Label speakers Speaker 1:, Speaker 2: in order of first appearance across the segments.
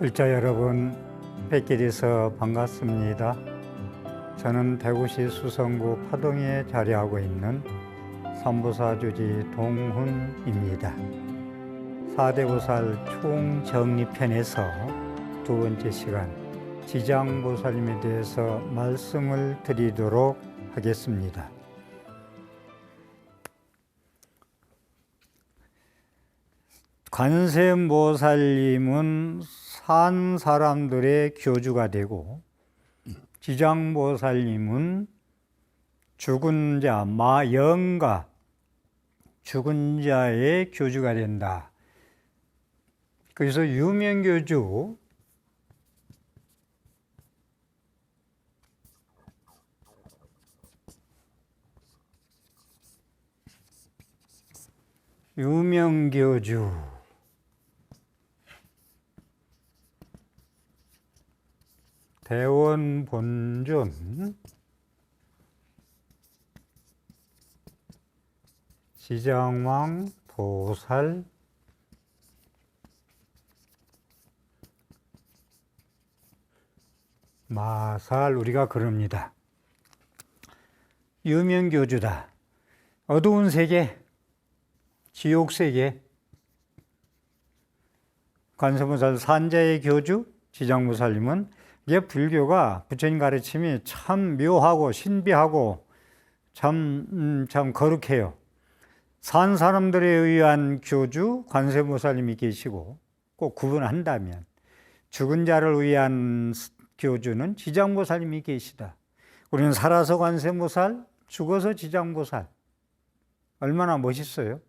Speaker 1: 을자 여러분, 뵙게 돼서 반갑습니다. 저는 대구시 수성구 파동에 자리하고 있는 삼보사주지 동훈입니다. 사대보살 총정리편에서 두 번째 시간 지장보살님에 대해서 말씀을 드리도록 하겠습니다. 관세음보살님은 산 사람들의 교주가 되고, 지장보살님은 죽은 자, 영가 죽은 자의 교주가 된다. 그래서 유명교주, 유명교주, 대원본존, 지장왕 보살, 마살, 우리가 그럽니다. 유명교주다. 어두운 세계, 지옥세계, 관세음보살 산자의 교주, 지장보살님은 이게 불교가 부처님 가르침이 참 묘하고 신비하고 참 거룩해요. 산 사람들에 의한 교주 관세음보살님이 계시고, 꼭 구분한다면 죽은 자를 위한 교주는 지장보살님이 계시다. 우리는 살아서 관세음보살, 죽어서 지장보살. 얼마나 멋있어요.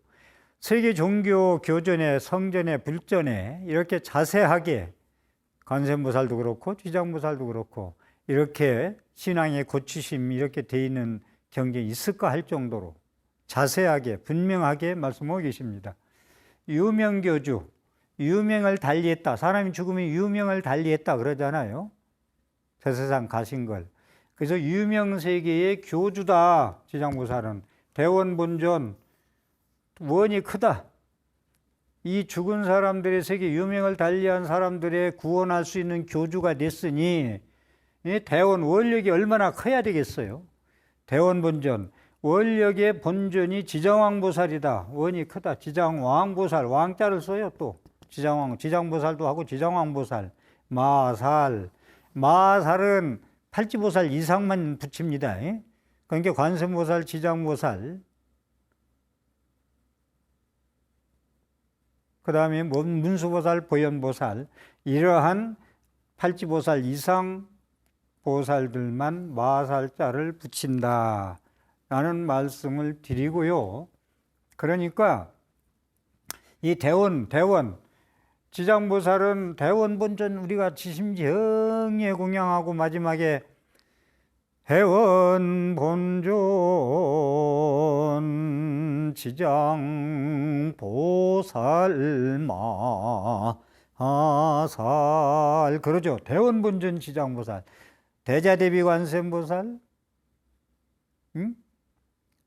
Speaker 1: 세계 종교 교전에, 성전에, 불전에 이렇게 자세하게 관세음보살도 그렇고 지장보살도 그렇고 이렇게 신앙의 고치심이 이렇게 돼 있는 경전이 있을까 할 정도로 자세하게 분명하게 말씀하고 계십니다. 유명교주, 유명을 달리했다. 사람이 죽으면 유명을 달리했다 그러잖아요. 저 세상 가신 걸. 그래서 유명세계의 교주다. 지장보살은 대원본존, 원이 크다. 이 죽은 사람들의 세계, 유명을 달리한 사람들의 구원할 수 있는 교주가 됐으니 대원 원력이 얼마나 커야 되겠어요. 대원본존, 원력의 본존이 지장왕보살이다. 원이 크다. 지장왕보살, 왕자를 써요. 또 지장왕, 지장보살도 하고 지장왕보살, 마살, 마살은 팔지보살 이상만 붙입니다. 그러니까 관세음보살, 지장보살, 그 다음에 문수보살, 보현보살, 이러한 팔지보살 이상 보살들만 마살자를 붙인다 라는 말씀을 드리고요. 그러니까 이 대원, 지장보살은 대원본존 우리가 지심정에 공양하고 마지막에 대원본존 지장보살마살, 그러죠. 대원본존 지장보살, 대자대비 관세음보살,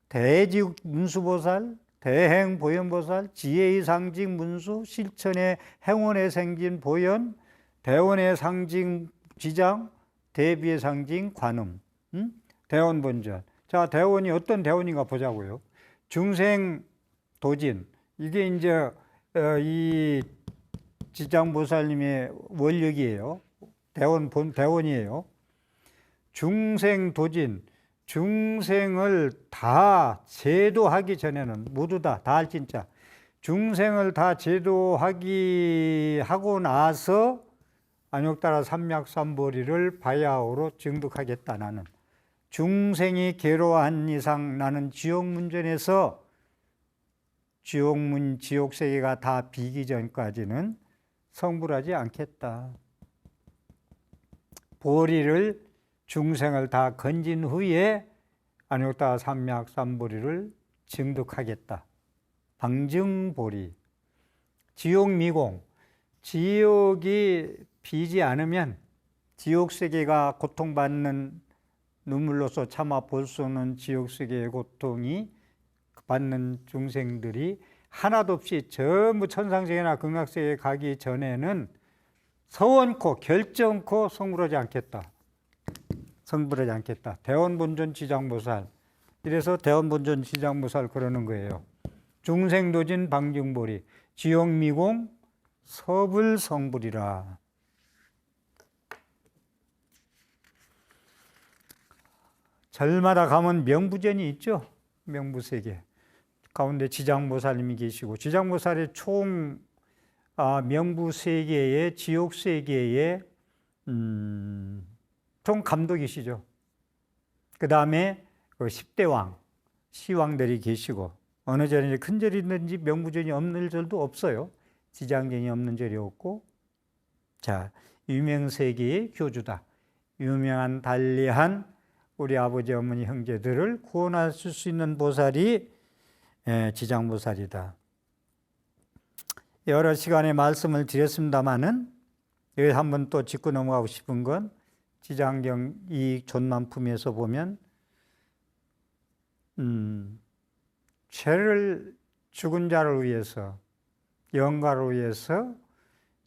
Speaker 1: 대지문수보살, 대행보현보살, 지혜의 상징 문수, 실천의 행원의 생긴 보현, 대원의 상징 지장, 대비의 상징 관음, 대원본존. 자, 대원이 어떤 대원인가 보자고요. 중생도진, 이게 이제 이 지장보살님의 원력이에요. 대원이에요. 중생도진, 중생을 다 제도하기 전에는, 모두 다 할 진짜 중생을 다 제도하고 나서 안욕따라 삼맥삼보리를 바야흐로 증득하겠다. 나는 중생이 괴로워한 이상 나는 지옥문전에서 지옥세계가 다 비기 전까지는 성불하지 않겠다. 보리를, 중생을 다 건진 후에 안욕따라 삼맥삼보리를 증득하겠다. 방증보리. 지옥미공, 지옥이 비지 않으면, 지옥세계가 고통받는, 눈물로서 참아 볼 수 없는 지옥세계의 고통이 받는 중생들이 하나도 없이 전부 천상세계나 극락세계에 가기 전에는 서원코 결정코 성불하지 않겠다. 성불하지 않겠다. 대원본전 지장보살. 이래서 대원본전 지장보살 그러는 거예요. 중생도진 방중보리 지옥미공 서불성불이라. 절마다 가면 명부전이 있죠. 명부세계 가운데 지장보살님이 계시고, 지장보살의 총 명부세계의 지옥세계의 총 감독이시죠. 그 다음에 그 10대 왕, 시왕들이 계시고, 어느 절에 큰 절이 있는지 명부전이 없는 절도 없어요. 지장전이 없는 절이 없고. 자, 유명세계의 교주다. 유명한 달리한 우리 아버지 어머니 형제들을 구원하실 수 있는 보살이 지장보살이다. 여러 시간에 말씀을 드렸습니다마는 여기 한번 또 짚고 넘어가고 싶은 건, 지장경 이 존만품에서 보면 죄를 죽은 자를 위해서, 영가를 위해서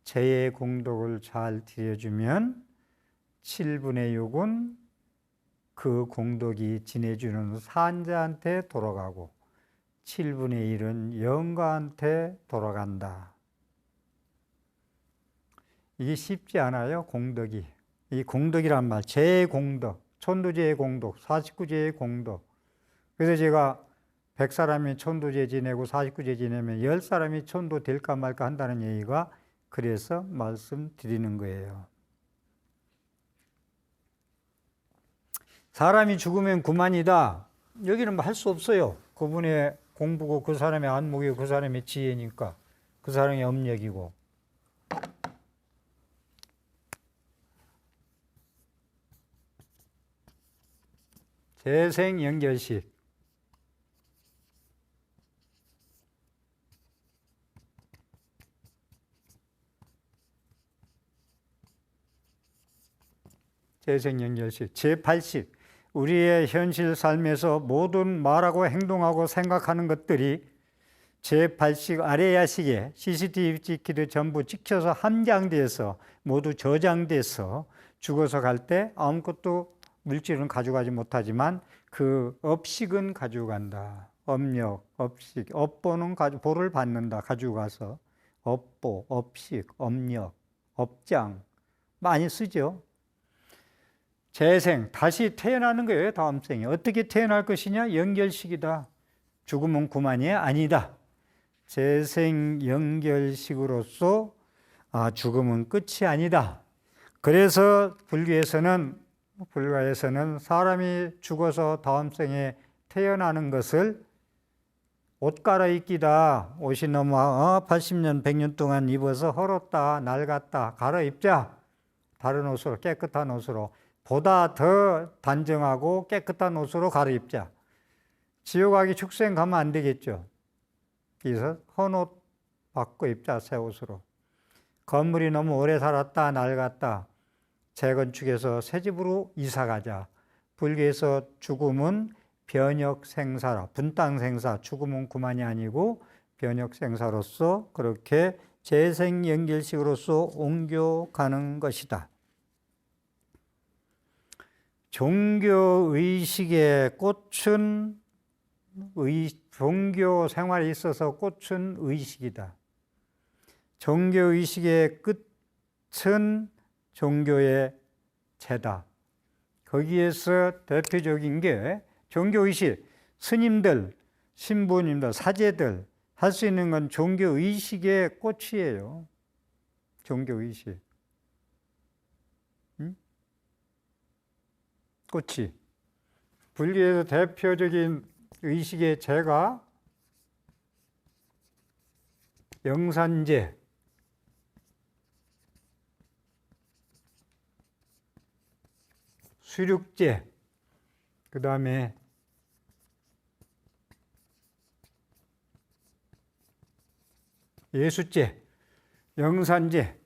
Speaker 1: 죄의 공덕을 잘 드려주면 7분의 6은 그 공덕이 지내주는 산자한테 돌아가고 7분의 1은 영가한테 돌아간다. 이게 쉽지 않아요, 공덕이. 이 공덕이란 말, 죄의 공덕, 천도제의 공덕, 49제의 공덕. 그래서 제가 100사람이 천도제 지내고 49제 지내면 10사람이 천도 될까 말까 한다는 얘기가 그래서 말씀드리는 거예요. 사람이 죽으면 그만이다. 여기는 뭐 할 수 없어요. 그분의 공부고 그 사람의 안목이고 그 사람의 지혜니까, 그 사람의 업력이고. 재생연결식. 재생연결식. 제80. 우리의 현실 삶에서 모든 말하고 행동하고 생각하는 것들이 제8식 아래야식에 CCTV 찍히듯 전부 찍혀서 함장돼서 모두 저장돼서 죽어서 갈 때 아무것도 물질은 가져가지 못하지만 그 업식은 가지고 간다. 업력, 업식, 업보는 보를 받는다. 가지고 가서 업보, 업식, 업력, 업장 많이 쓰죠. 재생, 다시 태어나는 거예요. 다음 생에. 어떻게 태어날 것이냐? 연결식이다. 죽으면 그만이 아니다. 재생 연결식으로서 죽음은 끝이 아니다. 그래서 불가에서는 사람이 죽어서 다음 생에 태어나는 것을 옷 갈아입기다. 옷이 너무 80년, 100년 동안 입어서 헐었다, 낡았다. 갈아입자. 다른 옷으로, 깨끗한 옷으로. 보다 더 단정하고 깨끗한 옷으로 갈아입자. 지옥 가기 축생 가면 안 되겠죠. 그래서 헌 옷 바꿔 입자, 새 옷으로. 건물이 너무 오래 살았다, 낡았다. 재건축해서 새 집으로 이사 가자. 불교에서 죽음은 변역생사라. 분당생사, 죽음은 그만이 아니고 변역생사로서 그렇게 재생연결식으로서 옮겨가는 것이다. 종교의식의 꽃은 종교 생활에 있어서 꽃은 의식이다. 종교의식의 끝은 종교의 죄다. 거기에서 대표적인 게 종교의식, 스님들, 신부님들, 사제들 할 수 있는 건 종교의식의 꽃이에요. 종교의식. 꽃이. 불교에서 대표적인 의식의 제가 영산제, 수륙제, 그 다음에 예수제, 영산제,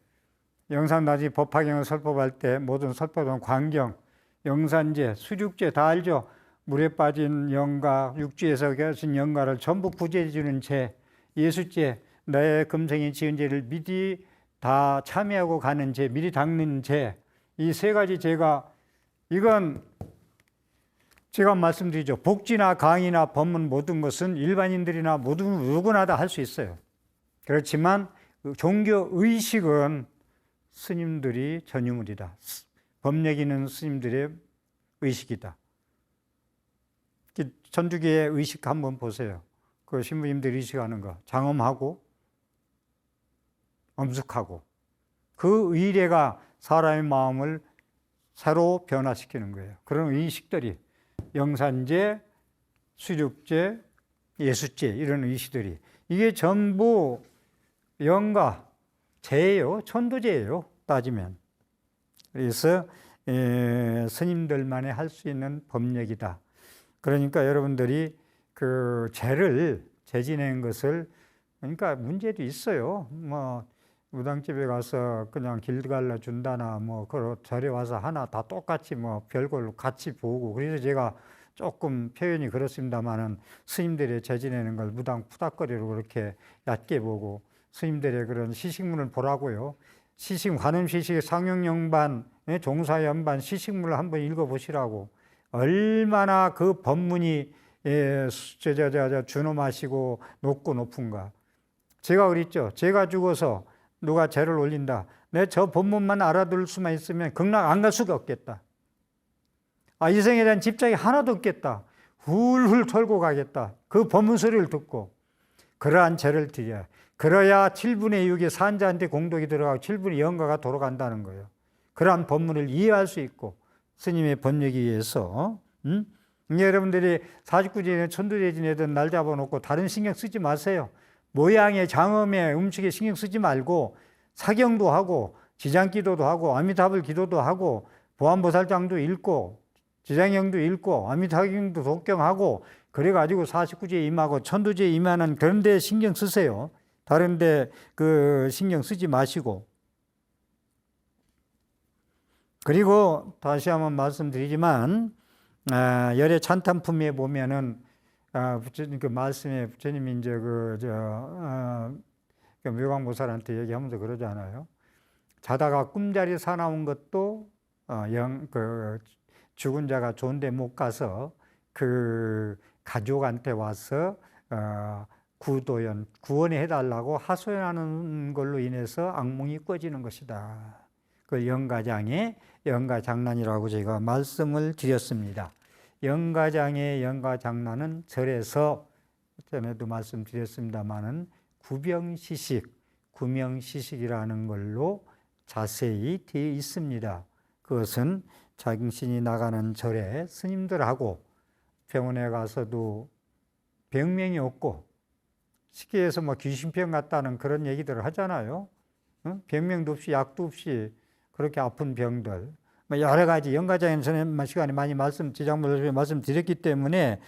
Speaker 1: 영산 나중에 법화경을 설법할 때 모든 설법은 광경, 영산제, 수륙제 다 알죠? 물에 빠진 영가, 육지에서 계신 영가를 전부 구제해 주는 제, 예수제, 내 금생이 지은 죄를 미리 다 참여하고 가는 제, 미리 닦는 제, 이 세 가지 제가, 이건 제가 말씀드리죠. 복지나 강의나 법문 모든 것은 일반인들이나 모든 누구나 다 할 수 있어요. 그렇지만 종교 의식은 스님들이 전유물이다. 법얘기는 스님들의 의식이다. 천주교의 의식 한번 보세요. 그 신부님들이 의식하는 거, 장엄하고 엄숙하고, 그 의례가 사람의 마음을 새로 변화시키는 거예요. 그런 의식들이 영산제, 수륙제, 예수제, 이런 의식들이, 이게 전부 영가 제예요. 천도제예요. 따지면. 그래서 스님들만이 할 수 있는 법얘기다. 그러니까 여러분들이 그 제를 지내는 것을, 그러니까 문제도 있어요. 뭐 무당집에 가서 그냥 길 갈라 준다나 뭐 그 절에 와서 하나 다 똑같이 뭐 별걸로 같이 보고, 그래서 제가 조금 표현이 그렇습니다만은 스님들의 지내는 걸 무당 푸닥거리로 그렇게 얕게 보고, 스님들의 그런 시식문을 보라고요. 관음 시식 상용영반, 종사연반 시식문을 한번 읽어보시라고. 얼마나 그 법문이 준엄하시고 높고 높은가. 제가 그랬죠. 제가 죽어서 누가 제를 올린다. 내 저 법문만 알아들 수만 있으면 극락 안 갈 수가 없겠다. 이 생에 대한 집착이 하나도 없겠다. 훌훌 털고 가겠다. 그 법문 소리를 듣고. 그러한 제를 드려야. 그래야 7분의 6의 산자한테 공덕이 들어가고 7분의 영가가 돌아간다는 거예요. 그러한 법문을 이해할 수 있고, 스님의 법얘기에서, 여러분들이 49제나 천도제 지내든 날 잡아놓고 다른 신경 쓰지 마세요. 모양에, 장엄에, 음식에 신경 쓰지 말고 사경도 하고 지장기도도 하고 아미타불 기도도 하고 보안보살장도 읽고 지장경도 읽고 아미타경도 독경하고, 그래가지고 49제에 임하고 천도제에 임하는 그런 데 신경 쓰세요. 다른 데 그 신경 쓰지 마시고. 그리고 다시 한번 말씀드리지만, 열애 찬탄품에 보면은 그 말씀에 부처님이 이제 그 묘광보살한테 얘기하면서 그러잖아요. 자다가 꿈자리 사나운 것도 죽은 자가 좋은데 못 가서 그 가족한테 와서 구원해 해달라고 하소연하는 걸로 인해서 악몽이 꿔지는 것이다. 그 영가장의 영가장난이라고 제가 말씀을 드렸습니다. 영가장의 영가장난은 절에서 전에도 말씀드렸습니다마는 구병시식, 구명시식이라는 걸로 자세히 되어 있습니다. 그것은 자신이 나가는 절에 스님들하고 병원에 가서도 병명이 없고, 쉽게 해서 뭐 귀신병 같다는 그런 얘기들을 하잖아요. 병명도 없이 약도 없이 그렇게 아픈 병들, 여러 가지 영가장에는 전에 시간에 많이 지장물을 말씀드렸기 때문에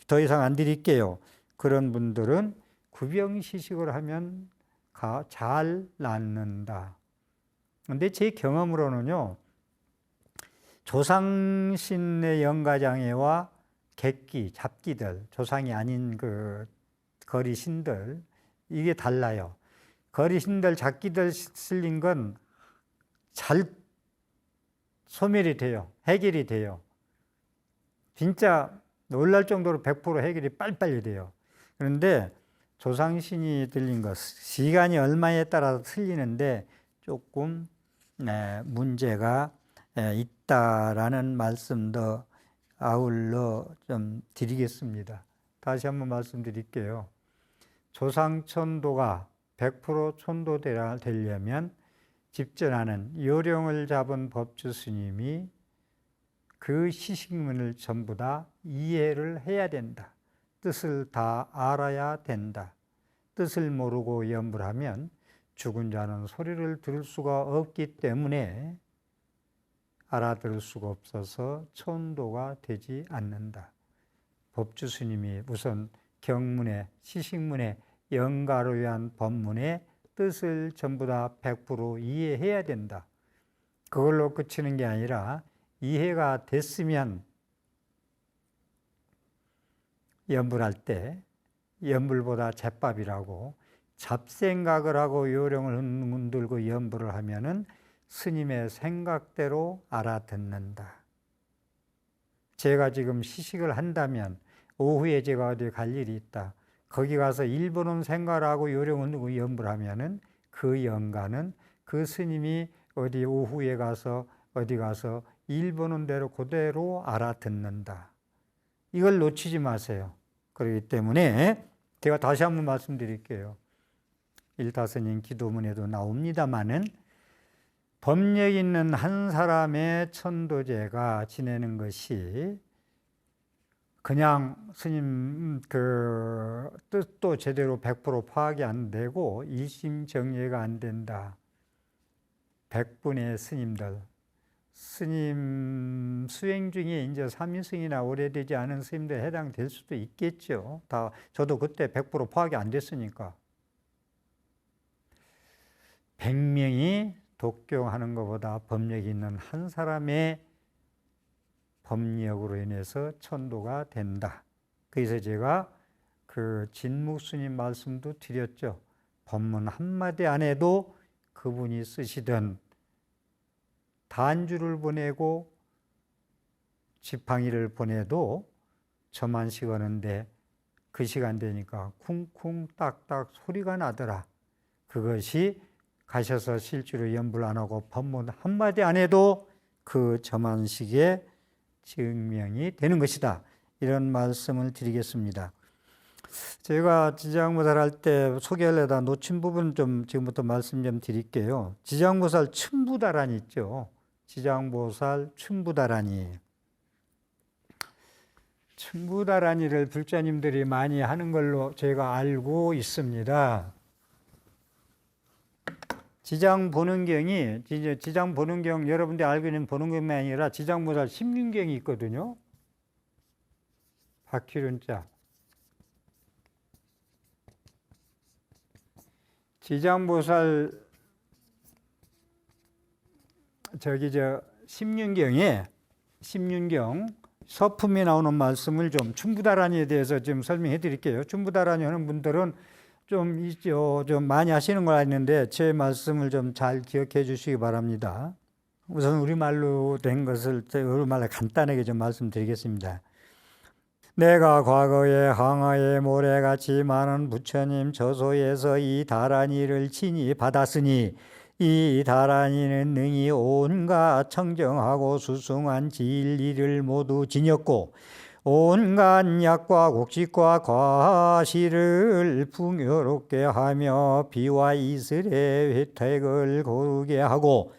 Speaker 1: 더 이상 안 드릴게요. 그런 분들은 구병시식을 하면 잘 낫는다. 근데 제 경험으로는요, 조상신의 영가장애와 객기, 잡기들, 조상이 아닌 그 거리신들, 이게 달라요. 거리신들, 잡기들 실린 건 잘 소멸이 돼요. 해결이 돼요. 진짜 놀랄 정도로 100% 해결이 빨리빨리 돼요. 그런데 조상신이 들린 것, 시간이 얼마에 따라서 틀리는데 조금 문제가 있다라는 말씀도 아울러 좀 드리겠습니다. 다시 한번 말씀드릴게요. 조상천도가 100% 천도되려면 집전하는 요령을 잡은 법주 스님이 그 시식문을 전부 다 이해를 해야 된다. 뜻을 다 알아야 된다. 뜻을 모르고 염불하면 죽은 자는 소리를 들을 수가 없기 때문에 알아들을 수가 없어서 천도가 되지 않는다. 법주 스님이 우선 경문에, 시식문에, 영가로 위한 법문에 뜻을 전부 다 100% 이해해야 된다. 그걸로 그치는 게 아니라 이해가 됐으면 염불할 때 염불보다 제밥이라고 잡생각을 하고 요령을 흔들고 연부를 하면은 스님의 생각대로 알아듣는다. 제가 지금 시식을 한다면 오후에 제가 어디 갈 일이 있다. 거기 가서 1분은 생각을 하고 요령을 흔들고 연부를 하면은 그 연가는 그 스님이 어디 오후에 가서 어디 가서 1분은 대로 그대로 알아듣는다. 이걸 놓치지 마세요. 그렇기 때문에 제가 다시 한번 말씀드릴게요. 일타스님 기도문에도 나옵니다마는 법력 있는 한 사람의 천도제가 지내는 것이 그냥 스님 그 뜻도 제대로 100% 파악이 안 되고 일심정예가 안 된다. 100분의 스님들, 스님 수행 중에 이제 삼위승이나 오래되지 않은 스님들 해당될 수도 있겠죠. 다 저도 그때 100% 파악이 안 됐으니까. 100명이 독경하는 것보다 법력이 있는 한 사람의 법력으로 인해서 천도가 된다. 그래서 제가 그 진묵스님 말씀도 드렸죠. 법문 한마디 안 해도 그분이 쓰시던 단주를 보내고 지팡이를 보내도 저만 식었는데 그 시간 되니까 쿵쿵 딱딱 소리가 나더라. 그것이 가셔서 실제로 연부를 안 하고 법문 한마디 안 해도 그 저만식의 증명이 되는 것이다. 이런 말씀을 드리겠습니다. 제가 지장보살 할 때 소개하려다 놓친 부분 좀 지금부터 말씀 좀 드릴게요. 지장보살 춘부다란이 있죠. 지장보살 춘부다란이. 춘부다란이를 불자님들이 많이 하는 걸로 제가 알고 있습니다. 지장보능경이, 지장보능경 여러분들이 알고 있는 보능경이 아니라 지장보살 심륜경이 있거든요. 박희륜자. 지장보살 심륜경에 서품에 나오는 말씀을 좀 춘부다란이에 대해서 좀 설명해 드릴게요. 춘부다란이 하는 분들은 좀 많이 하시는 걸 아는데 제 말씀을 좀 잘 기억해 주시기 바랍니다. 우선 우리말로 된 것을 우리말로 간단하게 좀 말씀드리겠습니다. 내가 과거에 항아에 모래같이 많은 부처님 저소에서 이 다란이를 친히 받았으니 이 다란이는 능히 온갖 청정하고 수승한 진리를 모두 지녔고 온갖 약과 곡식과 과실을 풍요롭게 하며 비와 이슬의 혜택을 고르게 하고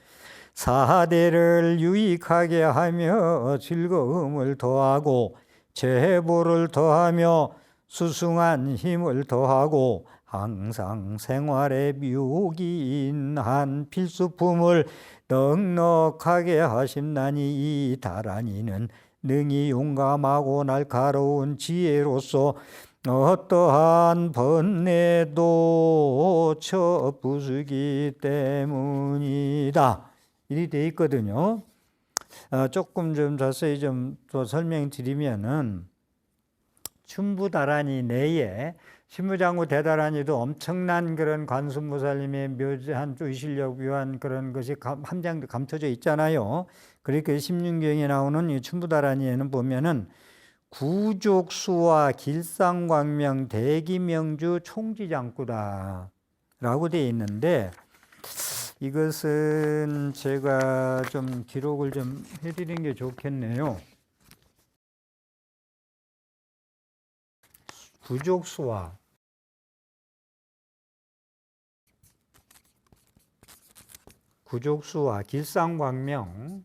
Speaker 1: 사대를 유익하게 하며 즐거움을 더하고 제보를 더하며 수승한 힘을 더하고 항상 생활에 묘기인한 필수품을 넉넉하게 하심나니 이 다란이는 능히 용감하고 날카로운 지혜로서 어떠한 번뇌도 쳐부수기 때문이다. 이리 돼 있거든요. 조금 좀 자세히 좀 더 설명드리면은 춘부다란이 내에 신무장구 대다란이도 엄청난 그런 관순무살님의 묘한 의실력 묘한 그런 것이 함장도 감춰져 있잖아요. 그러니까 심륜경에 나오는 이 춘부다란이에는 보면은 구족수와 길상광명 대기명주 총지장구다 라고 되어 있는데 이것은 제가 좀 기록을 좀 해드리는 게 좋겠네요. 구족수와 길상광명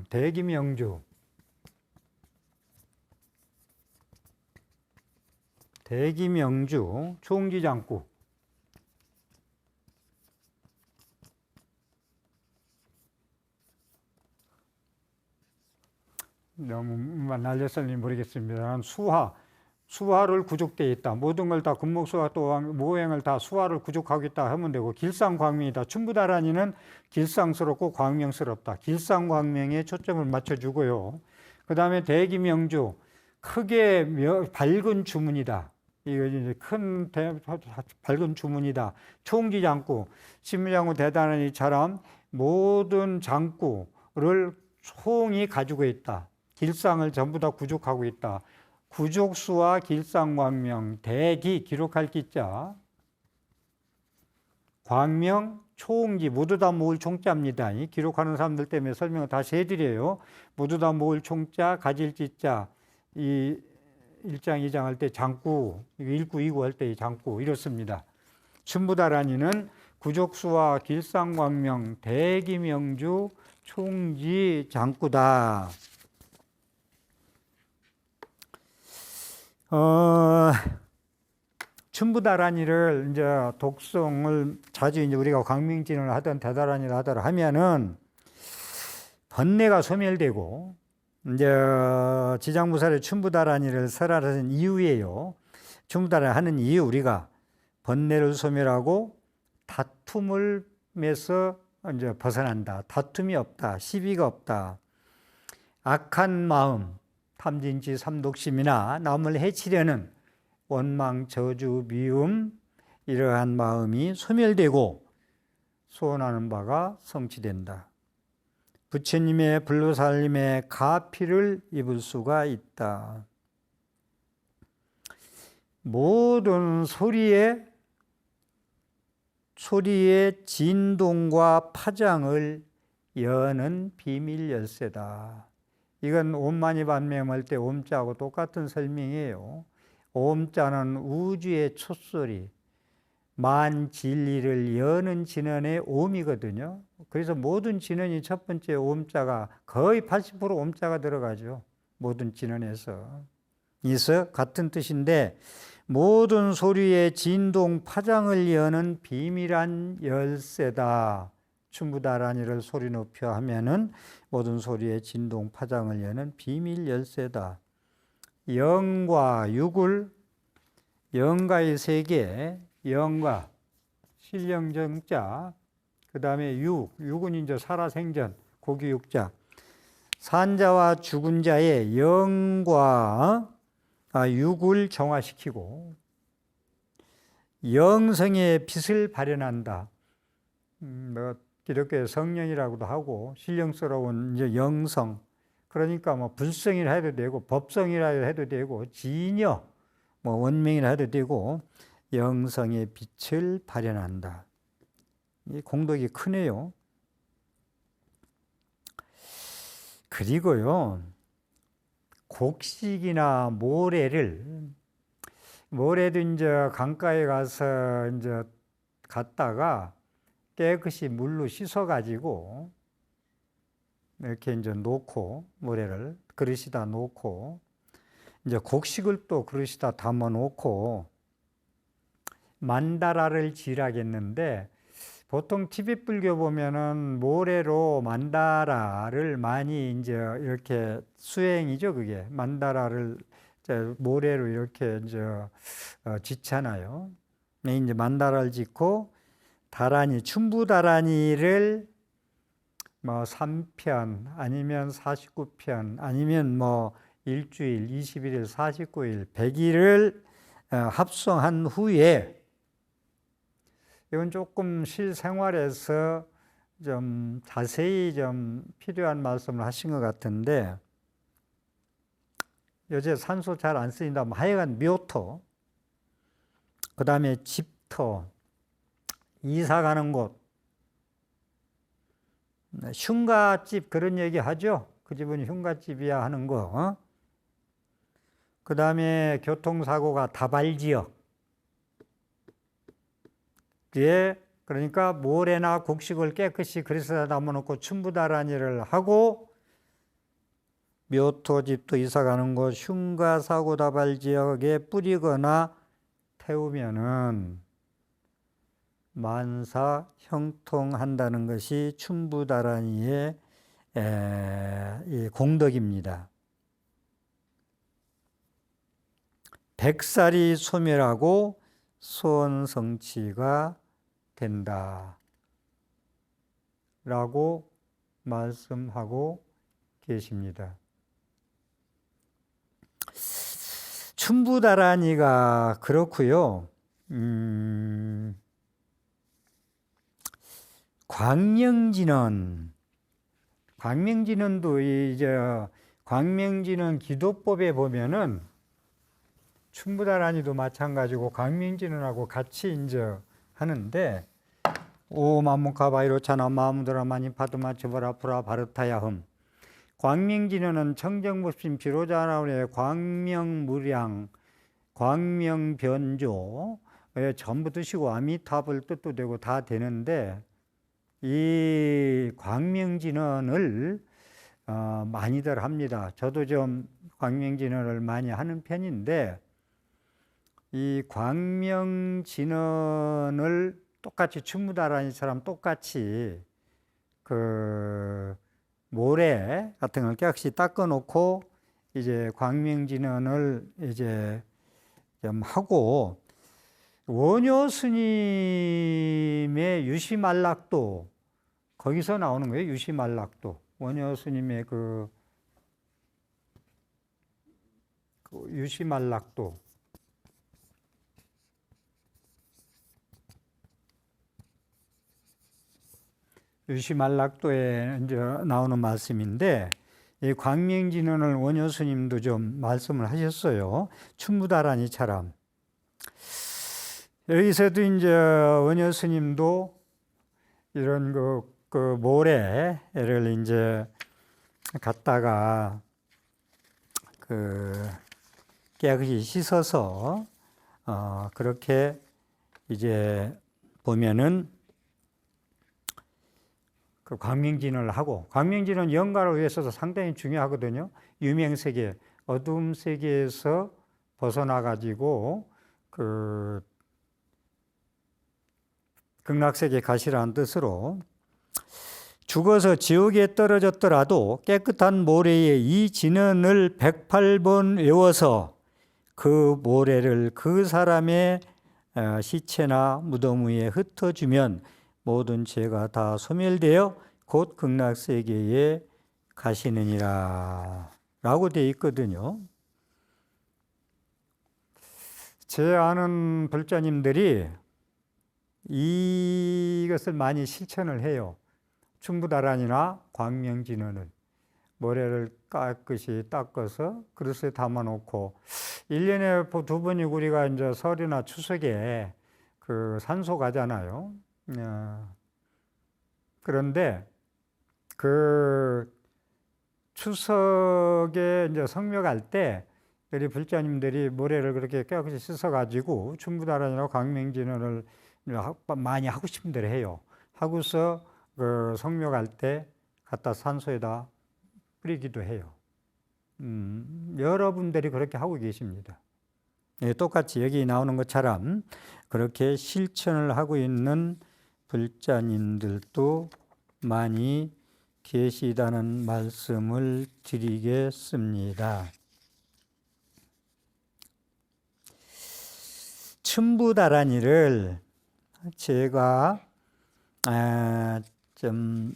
Speaker 1: 대기명주 총지장구 너무 날렸을지 모르겠습니다. 수화를 구족되어 있다. 모든 걸 다 금목수와 또 모행을 다 수화를 구족하고 있다 하면 되고 길상광명이다. 춘부다란이는 길상스럽고 광명스럽다. 길상광명에 초점을 맞춰주고요. 그 다음에 대기명주, 크게 밝은 주문이다. 이거 이제 큰 밝은 주문이다. 총기장구, 신무장구 대단한 이처럼 모든 장구를 총이 가지고 있다. 길상을 전부 다 구족하고 있다. 구족수와 길상광명, 대기, 기록할 기자, 광명, 총기, 모두 다 모을 총자입니다. 이 기록하는 사람들 때문에 설명을 다시 해드려요. 모두 다 모을 총자, 가질 지자, 이 1장, 2장 할 때 장구, 1구, 2구 할 때 장구, 이렇습니다. 춘부다란이는 구족수와 길상광명, 대기명주, 총지, 장구다. 춘부다란이를 이제 독성을 자주 이제 우리가 광명진을 하든 대다란이를 하더라 하면은 번뇌가 소멸되고 이제 지장무살의 춘부다란이를 설하는 이유예요. 춘부다란이 하는 이유, 우리가 번뇌를 소멸하고 다툼을 매서 이제 벗어난다. 다툼이 없다. 시비가 없다. 악한 마음, 탐진치, 삼독심이나 남을 해치려는 원망, 저주, 미움, 이러한 마음이 소멸되고 소원하는 바가 성취된다. 부처님의 불로살림의 가피를 입을 수가 있다. 모든 소리의 진동과 파장을 여는 비밀 열쇠다. 이건 옴마니 반매할 때 옴자하고 똑같은 설명이에요. 옴자는 우주의 촛소리, 만 진리를 여는 진언의 옴이거든요. 그래서 모든 진언이 첫 번째 옴자가 거의 80% 옴자가 들어가죠. 모든 진언에서. 이서 같은 뜻인데 모든 소리의 진동 파장을 여는 비밀한 열쇠다. 춘부다란이를 소리 높여 하면은 모든 소리의 진동 파장을 여는 비밀 열쇠다. 영과 육을, 영가의 세계, 영과 신령정자, 그 다음에 육은 이제 살아생전, 고기육자, 산자와 죽은 자의 영과 육을 정화시키고 영성의 빛을 발현한다. 이렇게 성령이라고도 하고 신령스러운 이제 영성, 그러니까 뭐 불성이라 해도 되고 법성이라 해도 되고 진여, 뭐 원명이라 해도 되고 영성의 빛을 발현한다. 이 공덕이 크네요. 그리고요, 곡식이나 모래도 이제 강가에 가서 이제 갔다가 깨끗이 물로 씻어가지고 이렇게 이제 놓고, 모래를 그릇에다 놓고, 이제 곡식을 또 그릇에다 담아 놓고 만다라를 지라겠는데, 보통 티베트 불교 보면은 모래로 만다라를 많이 이제 이렇게 수행이죠. 그게 만다라를 모래로 이렇게 이제 짓잖아요. 이제 만다라를 짓고 다라니, 춘부다라니를 뭐 3편 아니면 49편 아니면 뭐 일주일, 21일, 49일, 100일을 합성한 후에, 이건 조금 실생활에서 좀 자세히 좀 필요한 말씀을 하신 것 같은데, 요새 산소 잘 안 쓰인다. 하여간 묘토, 그 다음에 집터, 이사 가는 곳, 흉가집 그런 얘기 하죠. 그 집은 흉가집이야 하는 거. 그 다음에 교통사고가 다발지역, 그러니까 모래나 곡식을 깨끗이 그릇에다 담아놓고 춘부다란이를 하고 묘토집도 이사가는 곳, 흉가사고 다발지역에 뿌리거나 태우면은 만사 형통한다는 것이 춘부다란이의 공덕입니다. 백살이 소멸하고 소원 성취가 된다 라고 말씀하고 계십니다. 춘부다란이가 그렇고요. 광명진언도 이제 광명진언 기도법에 보면은 춘부다란이도 마찬가지고 광명진언하고 같이 이제 하는데 오 마문카바이로차나 마무드라마니 파드마 츠보라 프라 바르타야흠 광명진언은 청정법심 비로자나운의 광명무량 광명변조 전부 뜻이고 아미타불 뜻도 되고 다 되는데 이 광명진언을 많이들 합니다. 저도 좀 광명진언을 많이 하는 편인데 이 광명진언을 똑같이 춘부다란이처럼 똑같이 그 모래 같은 걸 깨끗이 닦아 놓고 이제 광명진언을 이제 좀 하고 원효 스님의 유시말락도 거기서 나오는 거예요. 유시말락도 원효 스님의 그 유시말락도 유시말락도에 이제 나오는 말씀인데 이 광명진언을 원효 스님도 좀 말씀을 하셨어요. 춘부다란이처럼. 여기서도 이제 원효 스님도 이런 그 모래를 이제 갖다가 그 깨끗이 씻어서 그렇게 이제 보면은 그 광명진언을 하고 광명진언 영가를 위해서도 상당히 중요하거든요. 유명세계, 어두움 세계에서 벗어나 가지고 그 극락세계 가시라는 뜻으로 죽어서 지옥에 떨어졌더라도 깨끗한 모래에 이 진언을 108번 외워서 그 모래를 그 사람의 시체나 무덤 위에 흩어주면 모든 죄가 다 소멸되어 곧 극락세계에 가시느니라 라고 되어 있거든요. 제 아는 불자님들이 이것을 많이 실천을 해요. 춘부다란이나 광명진언을 모래를 깨끗이 닦아서 그릇에 담아놓고 1년에 2번이 우리가 이제 설이나 추석에 그 산소 가잖아요. 그런데 그 추석에 이제 성묘 갈 때 우리 불자님들이 모래를 그렇게 깨끗이 씻어가지고 춘부다란이나 광명진언을 많이 하고 싶은 대로 해요. 하고서 그 성묘 갈 때 갖다 산소에다 뿌리기도 해요. 여러분들이 그렇게 하고 계십니다. 똑같이 여기 나오는 것처럼 그렇게 실천을 하고 있는 불자님들도 많이 계시다는 말씀을 드리겠습니다. 춘부다란이를 제가 좀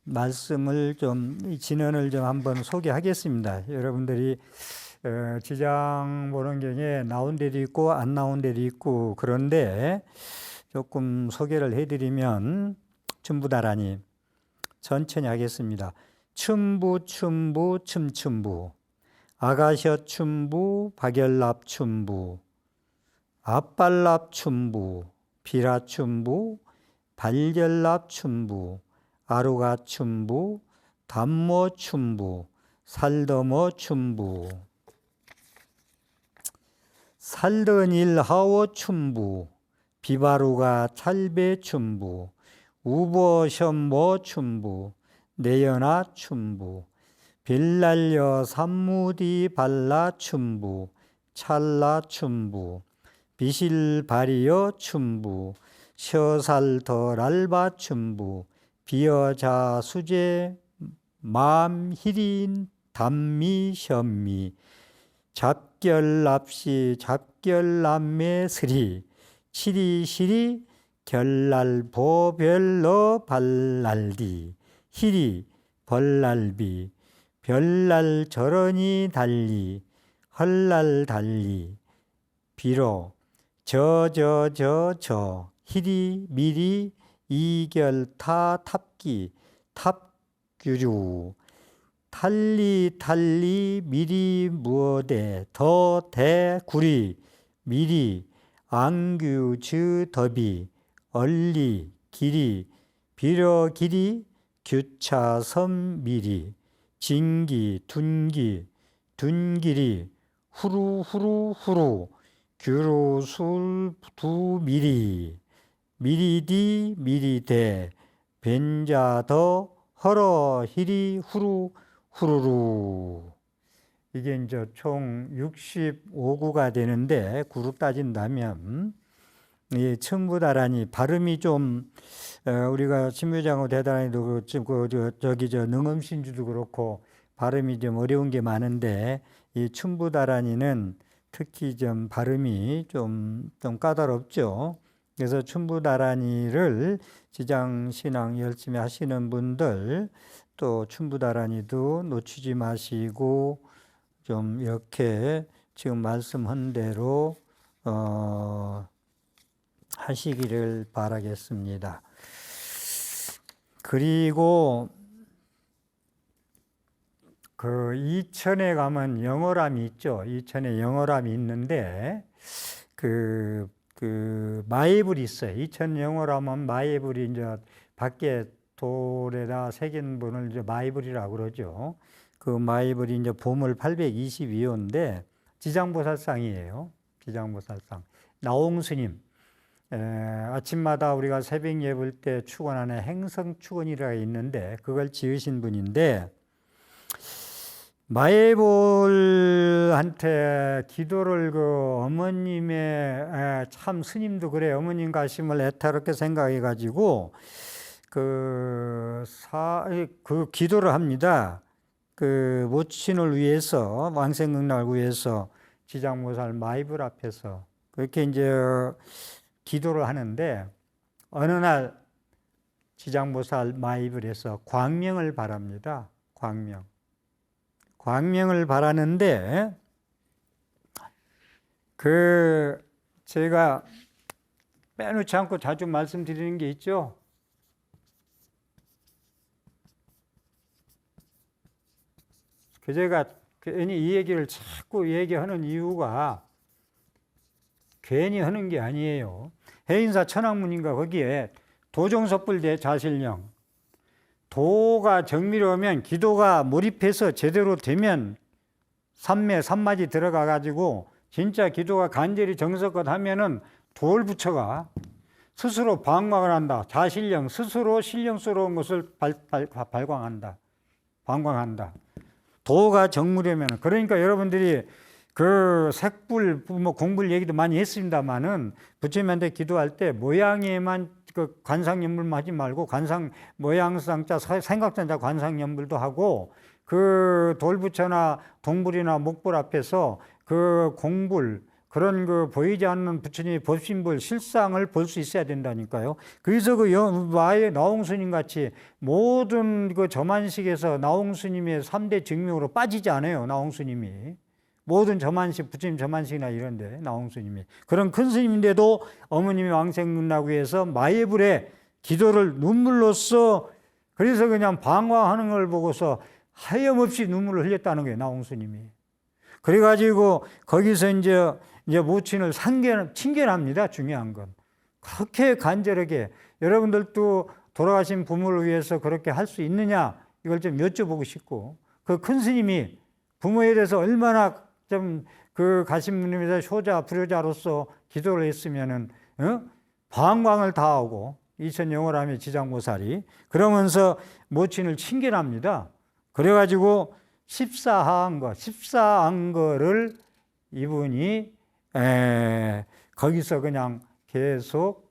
Speaker 1: 말씀을 좀 진언을 좀 한번 소개하겠습니다. 여러분들이 지장 보는 경에 나온 데도 있고 안 나온 데도 있고 그런데 조금 소개를 해드리면 춘부다란이 천천히 하겠습니다. 춘부 춤춘부 아가셔 춘부 박열납 춘부 앞발납 춘부 비라 춘부 발결납 춘부 아루가 춘부 담모 춘부 살더머 춘부 살던일 하워 춘부 비바루가 찰배 춘부 우버션모 춘부 내연아 춘부 빌날려 삼무디 발라 춘부 찰라 춘부 비실바리여 춘부 셔살더랄바 춘부 비여자 수제 맘히린 담미 션미 잡결납시 잡결남매 스리 치리시리 결날보별러 발날디 히리 벌날비 별날 저런이 달리 헐날 달리 비로 히리 미리 이결타 탑기 탑규류 탈리 미리 무어대 더 대구리 미리 앙규즈 더비 얼리 길이 비려 길이 규차섬 미리 진기 둔길이 후루 규로술 두 미리대 벤자 더 허러 히리 후루루. 이게 이제 총 65구가 되는데 구로 따진다면 이 춘부다란이 발음이 좀 우리가 신묘장어 대단히도 능음신주도 그렇고 발음이 좀 어려운 게 많은데 이 춘부다란이는 특히 좀 발음이 좀 까다롭죠. 그래서 춘부다란이를 지장신앙 열심히 하시는 분들 또 춘부다란이도 놓치지 마시고 좀 이렇게 지금 말씀한 대로 하시기를 바라겠습니다. 그리고 그 이천에 가면 영어람이 있죠. 이천에 영어람이 있는데 그 마이블이 있어요. 이천 영어람은 마이블이 이제 밖에 돌에다 새긴 분을 이제 마이블이라고 그러죠. 그 마이블이 이제 보물 822호인데 지장보살상이에요. 지장보살상. 나홍스님. 아침마다 우리가 새벽 예불 때 축원하는 행성축원이라고 있는데 그걸 지으신 분인데 마예볼한테 기도를 그 어머님의 참 스님도 그래 어머님 가심을 애타롭게 생각해 가지고 그 기도를 합니다. 그 모친을 위해서 왕생극락을 위해서 지장보살 마이불 앞에서 그렇게 이제 기도를 하는데 어느 날 지장보살 마이불에서 광명을 바랍니다. 광명을 바라는데 그 제가 빼놓지 않고 자주 말씀드리는 게 있죠. 제가 괜히 이 얘기를 자꾸 얘기하는 이유가 괜히 하는 게 아니에요. 해인사 천왕문인가 거기에 도정섭불대 자실령 도가 정밀하면 기도가 몰입해서 제대로 되면 삼마디 들어가 가지고 진짜 기도가 간절히 정성껏 하면은 돌 붙여가 스스로 방광을 한다. 자실령 스스로 신령스러운 것을 발광한다. 도가 정밀하면 그러니까 여러분들이 그 색불 뭐 공불 얘기도 많이 했습니다만은 부처님한테 기도할 때 모양에만 그 관상연불만 하지 말고 관상 모양상자 생각전자 관상연불도 하고 그 돌부처나 동불이나 목불 앞에서 그 공불 그런 그 보이지 않는 부처님의 법신불 실상을 볼 수 있어야 된다니까요. 그래서 그 나홍스님 같이 모든 그 저만식에서 나홍스님의 3대 증명으로 빠지지 않아요. 나홍스님이 모든 저만식 부처님 저만식이나 이런데 나홍스님이 그런 큰 스님인데도 어머님이 왕생극락을 위해서 마예불에 기도를 눈물로써 그래서 그냥 방황하는 걸 보고서 하염없이 눈물을 흘렸다는 거예요. 나홍스님이. 그래가지고 거기서 이제 모친을 칭견합니다. 중요한 건. 그렇게 간절하게 여러분들도 돌아가신 부모를 위해서 그렇게 할 수 있느냐 이걸 좀 여쭤보고 싶고 그 큰 스님이 부모에 대해서 얼마나 좀 그 가신분님에서 효자 불효자로서 기도를 했으면은 방광을 다하고 이천영월함의 지장보살이 그러면서 모친을 칭견합니다. 그래가지고 14한 거를 이분이 거기서 그냥 계속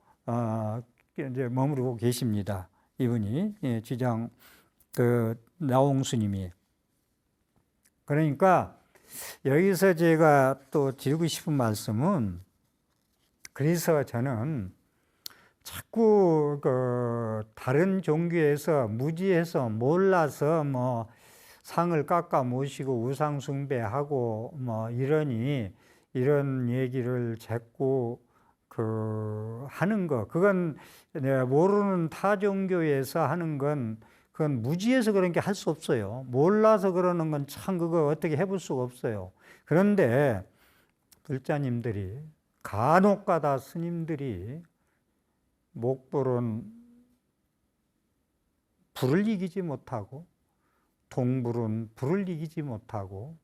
Speaker 1: 이제 머무르고 계십니다. 이분이 지장 그 나홍스님이. 그러니까 여기서 제가 또 드리고 싶은 말씀은 그래서 저는 자꾸 그 다른 종교에서 무지해서 몰라서 뭐 상을 깎아 모시고 우상 숭배하고 뭐 이러니 이런 얘기를 자꾸 하는 거, 그건 내가 모르는 타 종교에서 하는 건 그건 무지해서 그런 게 할 수 없어요. 몰라서 그러는 건 참 그거 어떻게 해볼 수가 없어요. 그런데 불자님들이 간혹가다 스님들이 목불은 불을 이기지 못하고 동불은 불을 이기지 못하고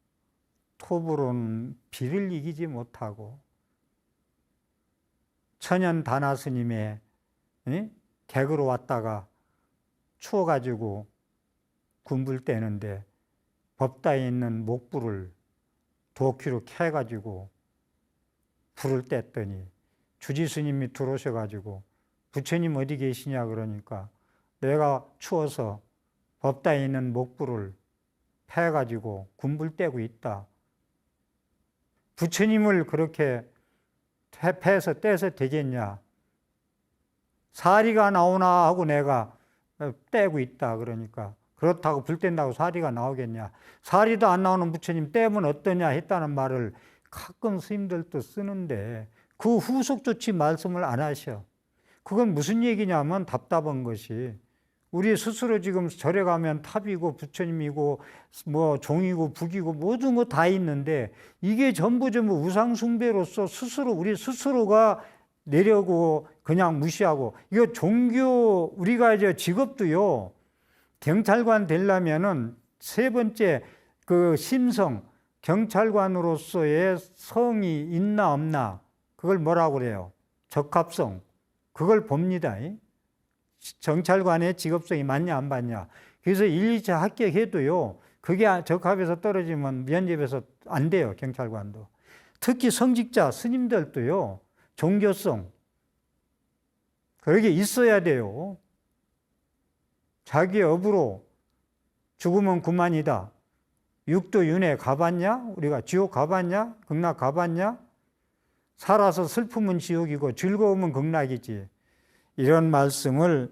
Speaker 1: 토불은 비를 이기지 못하고 천연 다나 스님의 객으로 왔다가 추워가지고 군불 떼는데 법당에 있는 목불을 도끼로 캐가지고 불을 뗐더니 주지 스님이 들어오셔가지고 부처님 어디 계시냐 그러니까 내가 추워서 법당에 있는 목불을 패가지고 군불 떼고 있다. 부처님을 그렇게 패서 떼서 되겠냐? 사리가 나오나 하고 내가 떼고 있다. 그러니까 그렇다고 불 뗀다고 사리가 나오겠냐? 사리도 안 나오는 부처님 떼면 어떠냐 했다는 말을 가끔 스님들도 쓰는데 그 후속 조치 말씀을 안 하셔. 그건 무슨 얘기냐면 답답한 것이 우리 스스로 지금 절에 가면 탑이고 부처님이고 뭐 종이고 북이고 모든 거 다 있는데 이게 전부 우상 숭배로서 스스로 우리 스스로가 내려고 그냥 무시하고 이거 종교 우리가 이제 직업도요 경찰관 되려면은 세 번째 그 심성 경찰관으로서의 성이 있나 없나 그걸 뭐라고 그래요? 적합성 그걸 봅니다. 경찰관의 직업성이 맞냐 안 맞냐. 그래서 1, 2차 합격해도요. 그게 적합에서 떨어지면 면접에서 안 돼요. 경찰관도. 특히 성직자 스님들도요. 종교성 그렇게 있어야 돼요. 자기 업으로 죽으면 그만이다. 육도 윤회 가봤냐? 우리가 지옥 가봤냐? 극락 가봤냐? 살아서 슬픔은 지옥이고 즐거움은 극락이지. 이런 말씀을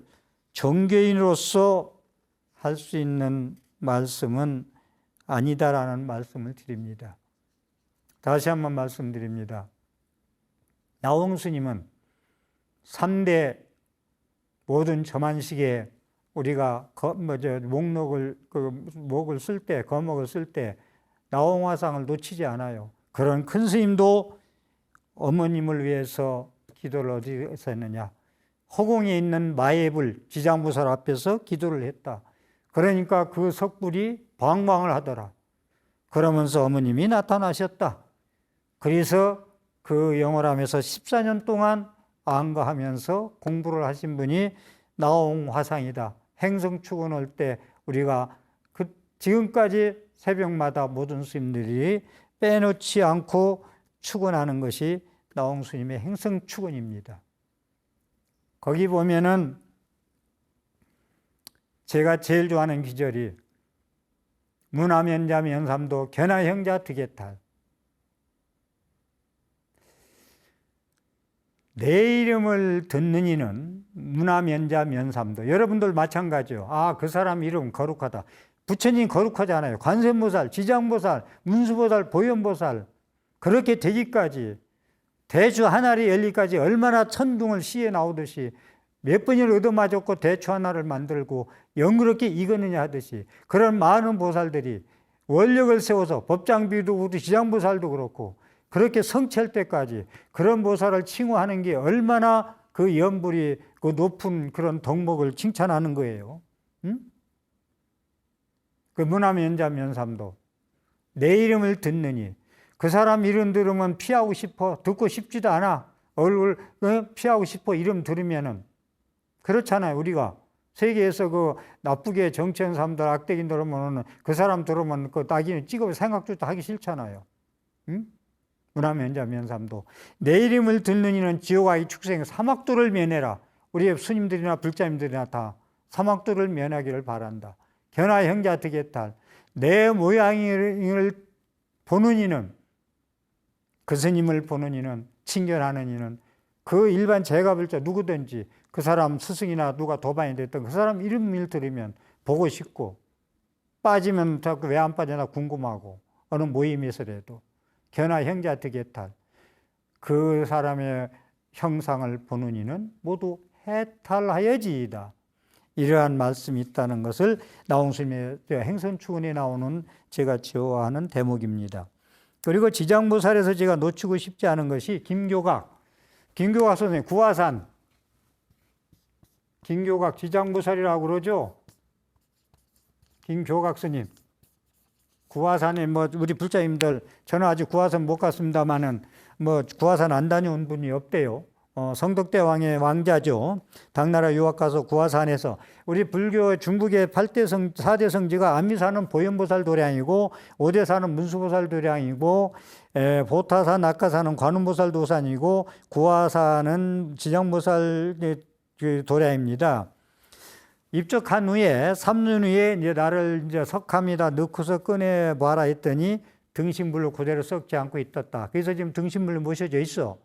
Speaker 1: 종교인으로서 할 수 있는 말씀은 아니다라는 말씀을 드립니다. 다시 한번 말씀드립니다. 나홍 스님은 3대 모든 저만식에 우리가 목을 쓸 때, 거목을 쓸 때 나홍화상을 놓치지 않아요. 그런 큰 스님도 어머님을 위해서 기도를 어디서 했느냐? 허공에 있는 마예불 지장보살 앞에서 기도를 했다. 그러니까 그 석불이 방광을 하더라. 그러면서 어머님이 나타나셨다. 그래서 그 영월함에서 14년 동안 안가하면서 공부를 하신 분이 나홍화상이다. 행성축원할 때 우리가 지금까지 새벽마다 모든 스님들이 빼놓지 않고 축원하는 것이 나홍 스님의 행성축원입니다. 거기 보면은 제가 제일 좋아하는 기절이 문화면자 면삼도 견하형자 득해탈. 내 이름을 듣는 이는 문화면자 면삼도. 여러분들 마찬가지요. 아, 그 사람 이름 거룩하다. 부처님 거룩하잖아요. 관세음보살, 지장보살, 문수보살, 보현보살 그렇게 되기까지 대추 하나를 열리까지 얼마나 천둥을 시에 나오듯이 몇 번을 얻어맞았고 대추 하나를 만들고 영그럽게 익었느냐 하듯이 그런 많은 보살들이 원력을 세워서 법장비도 그렇고 지장보살도 그렇고 그렇게 성취할 때까지 그런 보살을 칭호하는 게 얼마나 그 연불이 그 높은 그런 덕목을 칭찬하는 거예요. 응? 그 문화면자 면삼도 내 이름을 듣느니 그 사람 이름 들으면 피하고 싶어. 듣고 싶지도 않아. 얼굴 피하고 싶어. 이름 들으면은. 그렇잖아요. 우리가 세계에서 그 나쁘게 정치하는 사람들, 악대긴 들으면 그 사람 들으면 그 낙인을 찍어 생각조차 하기 싫잖아요. 응? 문화면자 면삼도. 내 이름을 듣는 이는 지옥아의 축생 사막도를 면해라. 우리 스님들이나 불자님들이나 다 사막도를 면하기를 바란다. 견하 형자 득해탈. 내 모양을 보는 이는 그 스님을 보는 이는 친견하는 이는 그 일반 제가불자 누구든지 그 사람 스승이나 누가 도반이 됐던 그 사람 이름을 들으면 보고 싶고 빠지면 자꾸 왜 안 빠지나 궁금하고, 어느 모임에서라도 견아 형제한테 개탈, 그 사람의 형상을 보는 이는 모두 해탈하여지이다. 이러한 말씀이 있다는 것을 나홍스님의 행선추원에 나오는 제가 좋아하는 대목입니다. 그리고 지장보살에서 제가 놓치고 싶지 않은 것이 김교각 선생님, 구화산 김교각 지장보살이라고 그러죠. 김교각 스님, 구화산에 우리 불자님들, 저는 아직 구화산 못 갔습니다만은 구화산 안 다녀온 분이 없대요. 성덕대왕의 왕자죠. 당나라 유학 가서 구화산에서, 우리 불교 중국의 4대 성지가 아미산은 보현보살 도량이고, 5대산은 문수보살 도량이고, 보타산, 낙가산은 관음보살 도산이고, 구화산은 지장보살 도량입니다. 입적한 후에 3년 후에 이제 나를 이제 석함에다 넣고서 꺼내 봐라 했더니 등신불로 그대로 썩지 않고 있었다. 그래서 지금 등신불로 모셔져 있어.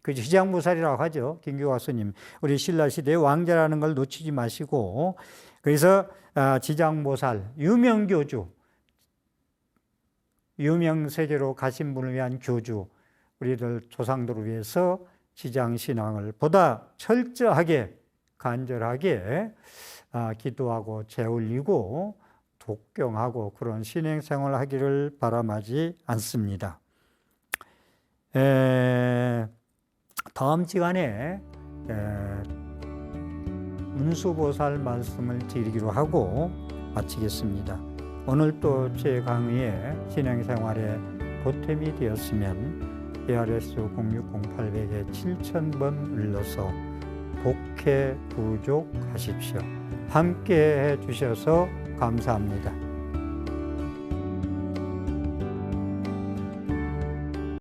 Speaker 1: 그 지장보살이라고 하죠. 김교각 스님. 우리 신라 시대의 왕자라는 걸 놓치지 마시고. 그래서 지장보살, 유명교주, 유명세계로 가신 분을 위한 교주, 우리들 조상들을 위해서 지장신앙을 보다 철저하게, 간절하게 기도하고 재울리고 독경하고 그런 신행생활을 하기를 바람하지 않습니다. 다음 시간에 문수보살 말씀을 드리기로 하고 마치겠습니다. 오늘 또 제 강의에 신행생활에 보탬이 되었으면 ARS 060-800에 7000번 눌러서 복해 부족하십시오. 함께 해주셔서 감사합니다.